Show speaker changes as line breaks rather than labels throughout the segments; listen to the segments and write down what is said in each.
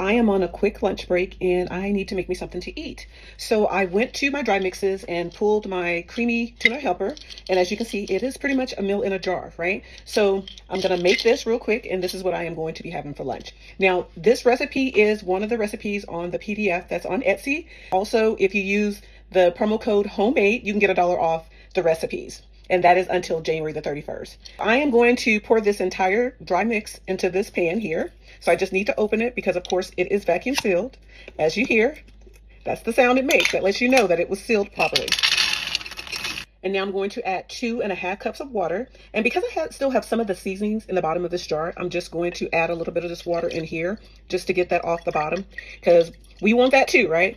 I am on a quick lunch break and I need to make me something to eat. So I went to my dry mixes and pulled my creamy tuna helper. And as you can see, it is pretty much a meal in a jar, right? So I'm gonna make this real quick and this is what I am going to be having for lunch. Now, this recipe is one of the recipes on the PDF that's on Etsy. Also, if you use the promo code HOMEMADE, you can get $1 off the recipes. And that is until January the 31st. I am going to pour this entire dry mix into this pan here. So I just need to open it because of course it is vacuum sealed. As you hear, that's the sound it makes. That lets you know that it was sealed properly. And now I'm going to add 2.5 cups of water. And because I still have some of the seasonings in the bottom of this jar, I'm just going to add a little bit of this water in here just to get that off the bottom because we want that too, right?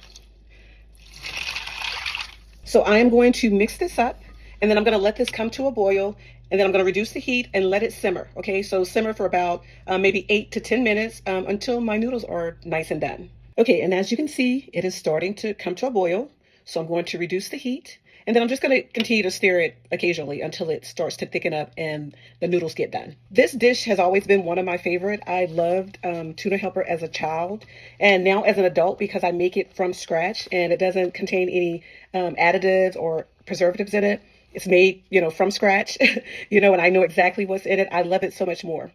So I am going to mix this up. And then I'm going to let this come to a boil, and then I'm going to reduce the heat and let it simmer. Okay, so simmer for about maybe 8 to 10 minutes until my noodles are nice and done. Okay, and as you can see, it is starting to come to a boil. So I'm going to reduce the heat, and then I'm just going to continue to stir it occasionally until it starts to thicken up and the noodles get done. This dish has always been one of my favorite. I loved tuna helper as a child, and now as an adult because I make it from scratch and it doesn't contain any additives or preservatives in it. It's made, from scratch, and I know exactly what's in it. I love it so much more.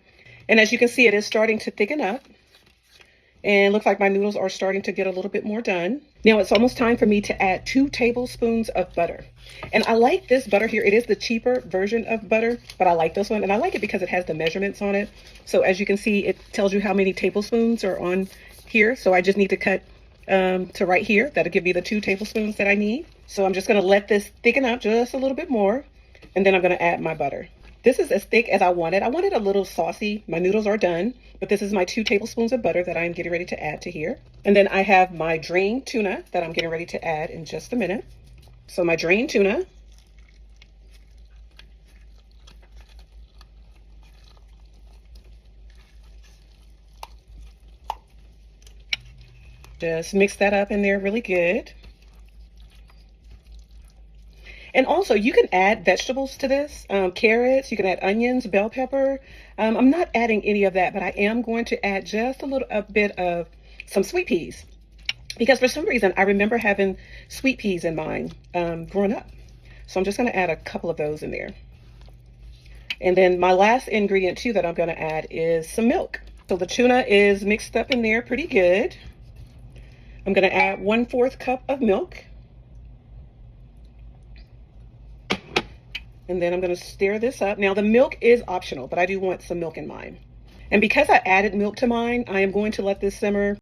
And as you can see, it is starting to thicken up. And looks like my noodles are starting to get a little bit more done. Now it's almost time for me to add 2 tablespoons of butter. And I like this butter here. It is the cheaper version of butter, but I like this one. And I like it because it has the measurements on it. So as you can see, it tells you how many tablespoons are on here. So I just need to cut to right here. That'll give me the 2 tablespoons that I need. So I'm just going to let this thicken out just a little bit more. And then I'm going to add my butter. This is as thick as I want it. I want it a little saucy. My noodles are done, but this is my 2 tablespoons of butter that I'm getting ready to add to here. And then I have my drained tuna that I'm getting ready to add in just a minute. So my drained tuna. Just mix that up in there really good. And also, you can add vegetables to this, carrots, you can add onions, bell pepper. I'm not adding any of that, but I am going to add just a bit of some sweet peas. Because for some reason, I remember having sweet peas in mine growing up. So I'm just going to add a couple of those in there. And then my last ingredient, too, that I'm going to add is some milk. So the tuna is mixed up in there pretty good. I'm going to add 1/4 cup of milk. And then I'm going to stir this up. Now the milk is optional, but I do want some milk in mine. And because I added milk to mine, I am going to let this simmer